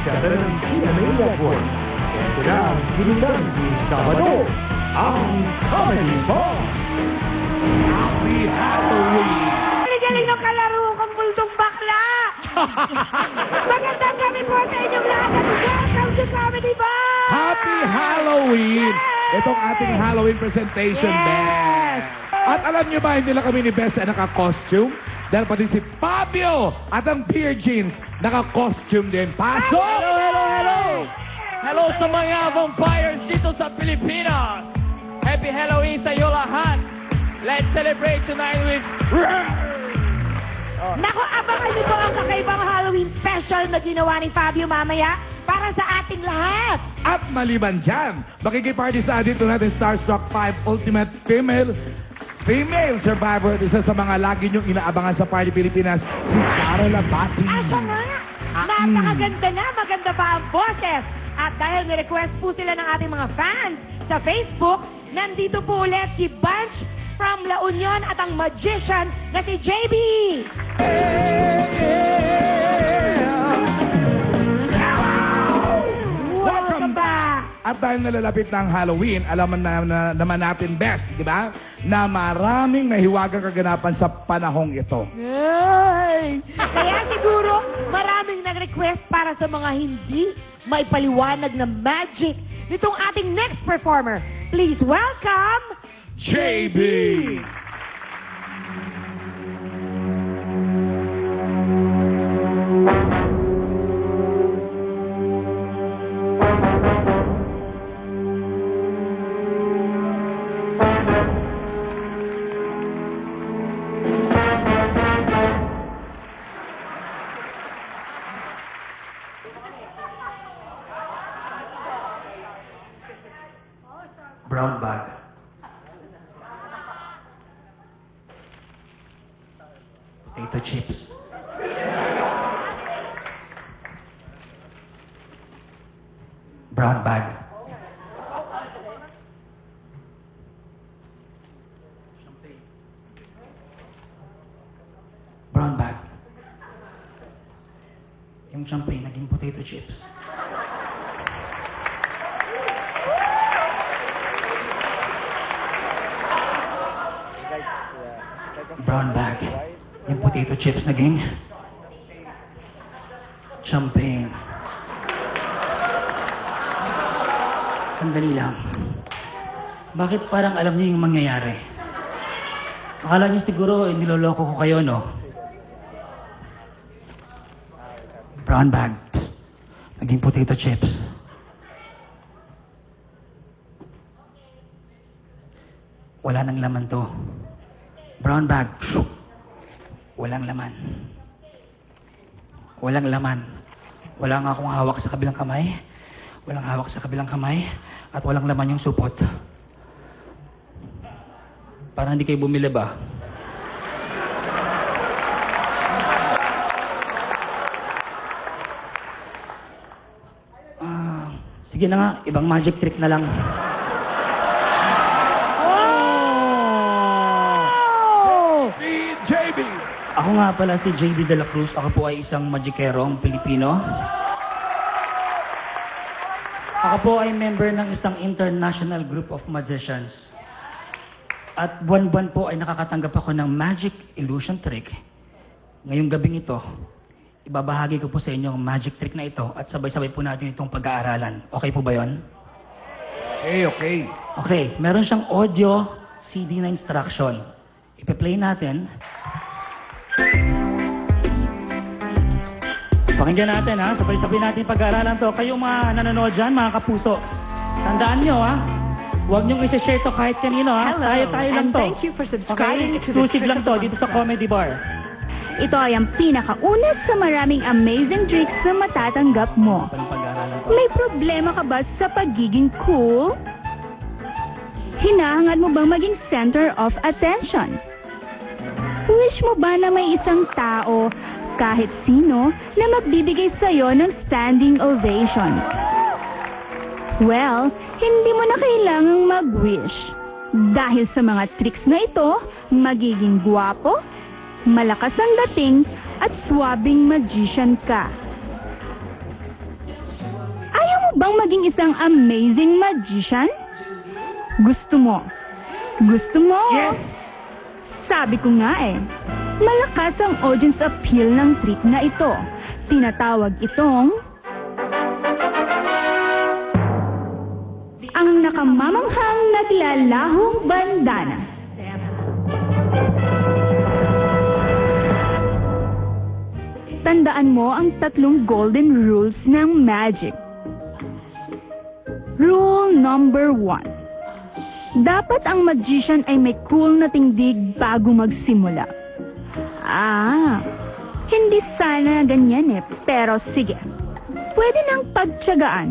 Siyempre ng GMA Network. Ito na ang Sinigang ni Sabado, ang Comedy Bomb. Happy Halloween! Galing ng kalaro kang buldong bakla! Magandang gabi po sa inyong lahat at welcome to Comedy Bomb! Happy Halloween! Yes! Itong ating Halloween presentation, Yes! Bes. At alam nyo ba, hindi lang kami ni Bes na naka-costume? Dahil pati si Fabio at ang Beer Jeans naka-costume din. Pasok! Hello, hello, hello! Hello sa mga vampires dito sa Pilipinas! Happy Halloween sa iyo lahat! Let's celebrate tonight with... Naku, abangan niyo po ang kakaibang Halloween special na ginawa ni Fabio mamaya para sa ating lahat. At maliban dyan, makikiparty sa dito natin Starstruck 5 Ultimate Female Survivor. Isa sa mga lagi niyong inaabangan sa Party Pilipinas, si Carol Abati. Asa nga? Napakaganda na, maganda pa ang boses. At dahil ni-request po sila ng ating mga fans sa Facebook, nandito po ulit si Bunch from La Union at ang magician na si JB. Welcome back! At dahil nalalapit na ang Halloween, alam naman natin best, di ba? Na maraming nahiwagang kaganapan sa panahong ito. Ay! Kaya siguro maraming nag-request para sa mga hindi may paliwanag na magic nitong ating next performer. Please welcome JB! Brown bag. Potato chips. Brown bag. Brown bag. Yung champagne naging potato chips. Brown bag. Yung potato chips naging champagne. Sandali lang. Bakit parang alam niyo yung mangyayari? Akala niyo siguro niloloko ko kayo, no? Brown bag. Naging potato chips. Wala nang laman to. Brown bag. Walang laman. Walang laman. Wala nga akong hawak sa kabilang kamay. Walang hawak sa kabilang kamay. At walang laman yung supot. Parang hindi kayo bumili ba? Sige na nga, ibang magic trick na lang. Ako nga pala si JB De La Cruz. Ako po ay isang magikerong Pilipino. Ako po ay member ng isang international group of magicians. At buwan-buwan po ay nakakatanggap ako ng magic illusion trick. Ngayong gabing ito, ibabahagi ko po sa inyo ang magic trick na ito at sabay-sabay po natin itong pag-aaralan. Okay po ba yon? Okay. Okay, meron siyang audio CD na instruction. Ipe-play natin. Pakinggan natin ha, sabay-sabay natin pag-aaralan to. Kayong mga nanonood dyan, mga kapuso, tandaan nyo ha, huwag nyong isa-share to kahit kanino ha. Tayo lang to. Thank you for subscribing to Exclusive lang to dito sa Comedy Bar. Ito ay ang pinakauna sa maraming amazing tricks na matatanggap mo. Pag-aaralan to. May problema ka ba sa pagiging cool? Hinahangad mo bang maging center of attention? Wish mo ba na may isang tao, kahit sino, na magbibigay sa'yo ng standing ovation? Well, hindi mo na kailangang mag-wish. Dahil sa mga tricks na ito, magiging gwapo, malakas ang dating, at swabing magician ka. bang maging isang amazing magician? Gusto mo? Gusto mo? Yes! Sabi ko nga eh, malakas ang audience appeal ng trick na ito. Tinatawag itong ang nakamamanghang naglalahong bandana. Tandaan mo ang 3 golden rules ng magic. Rule number 1. Dapat ang magician ay may cool na tindig bago magsimula. Hindi sana ganyan eh, pero sige. Pwede nang pagtiyagaan.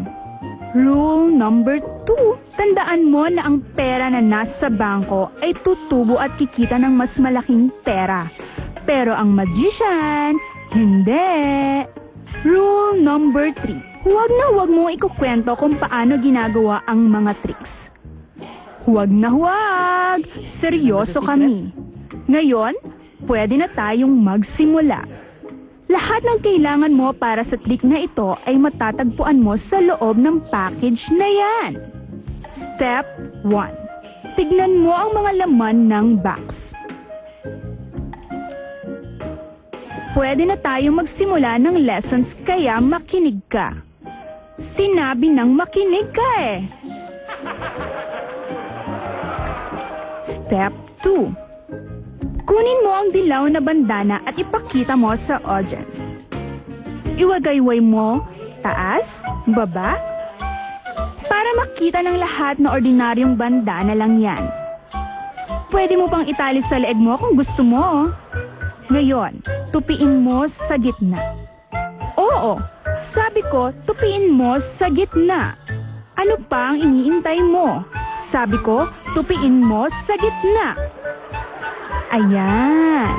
Rule number 2. Tandaan mo na ang pera na nasa bangko ay tutubo at kikita ng mas malaking pera. Pero ang magician, hindi. Rule number 3. Huwag mo ikukwento kung paano ginagawa ang mga tricks. Huwag na huwag. Seryoso kami. Ngayon, pwede na tayong magsimula. Lahat ng kailangan mo para sa trick na ito ay matatagpuan mo sa loob ng package na yan. Step 1. Tignan mo ang mga laman ng box. Pwede na tayong magsimula ng lessons kaya makinig ka. Sinabi ng makinig ka eh. Step 2. Kunin mo ang dilaw na bandana at ipakita mo sa audience. Iwagayway mo, taas, baba, para makita ng lahat na ordinaryong bandana lang yan. Pwede mo pang itali sa leeg mo kung gusto mo. Ngayon, tupiin mo sa gitna. Oo, sabi ko, tupiin mo sa gitna. Ano pa ang iniintay mo? Sabi ko, tupiin mo sa gitna. Ayan.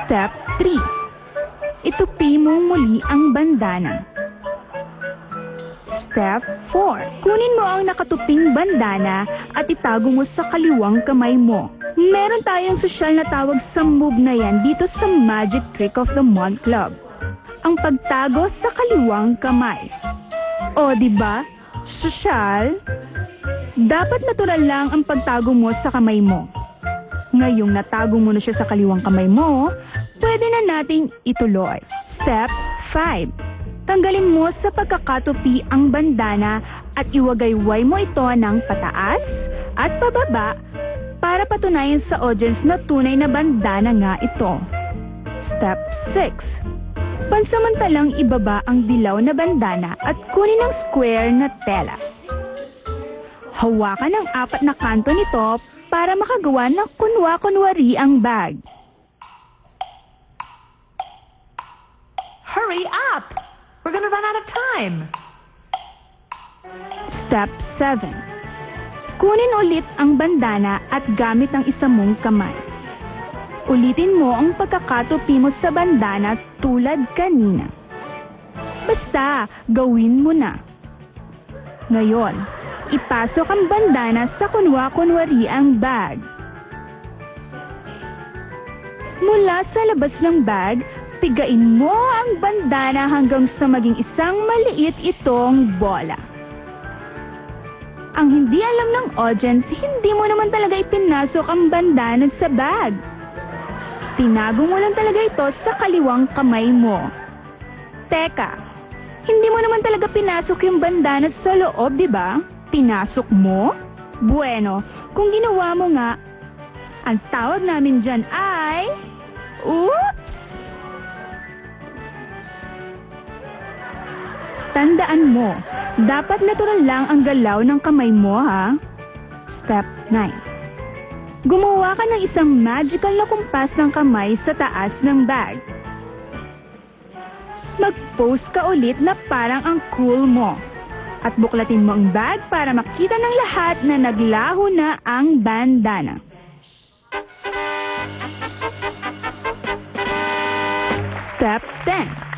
Step 3. Itupi mo muli ang bandana. Step 4. Kunin mo ang nakatuping bandana at itago mo sa kaliwang kamay mo. Meron tayong sosyal na tawag sa move na yan dito sa Magic Trick of the Month Club. Ang pagtago sa kaliwang kamay. O, diba? Sosyal? Dapat natural lang ang pagtago mo sa kamay mo. Ngayong natago mo na siya sa kaliwang kamay mo, pwede na nating ituloy. Step 5. Tanggalin mo sa pagkakatupi ang bandana at iwagayway mo ito ng pataas at pababa para patunayan sa audience na tunay na bandana nga ito. Step 6. Pansamantalang ibaba ang dilaw na bandana at kunin ang square na tela. Hawakan ang 4 na kanto nito para makagawa ng kunwa-kunwari ang bag. Hurry up! We're gonna run out of time. Step 7. Kunin ulit ang bandana at gamit ang isa mong kamay. Ulitin mo ang pagkakatupi mo sa bandana tulad kanina. Basta, gawin mo na. Ngayon, ipasok ang bandana sa kunwa-kunwari ang bag. Mula sa labas ng bag, tigain mo ang bandana hanggang sa maging isang maliit itong bola. Ang hindi alam ng audience, hindi mo naman talaga ipinasok ang bandana sa bag. Tinago mo lang talaga ito sa kaliwang kamay mo. Teka, hindi mo naman talaga pinasok yung bandana sa loob, di ba? Pinasok mo? Bueno, kung ginawa mo nga, ang tawag namin dyan ay... Oops! Tandaan mo, dapat natural lang ang galaw ng kamay mo, ha? Step 9. Gumawa ka ng isang magical na kumpas ng kamay sa taas ng bag. Mag-pose ka ulit na parang ang cool mo. At buklatin mo ang bag para makita ng lahat na naglaho na ang bandana. Step 10.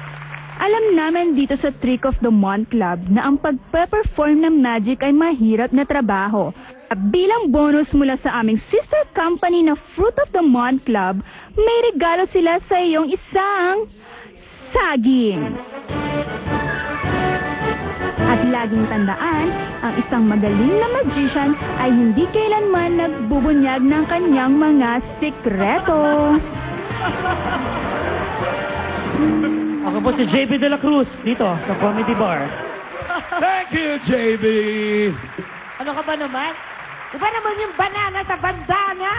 Alam namin dito sa Trick of the Month Club na ang pagpe-perform ng magic ay mahirap na trabaho. At bilang bonus mula sa aming sister company na Fruit of the Month Club, may regalo sila sa iyong isang saging. At laging tandaan, ang isang magaling na magician ay hindi kailanman nagbubunyag ng kanyang mga sikreto. Ako po si JB De La Cruz dito sa Comedy Bar. Thank you, JB! Ano ka ba naman? Iba naman yung banana sa bandana.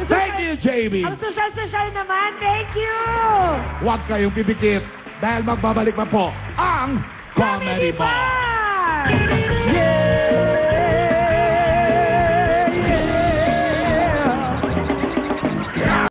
Thank you, JB! Ang social naman, thank you! Huwag kayong pipikit dahil magbabalik pa po ang Comedy Bar! Yeah!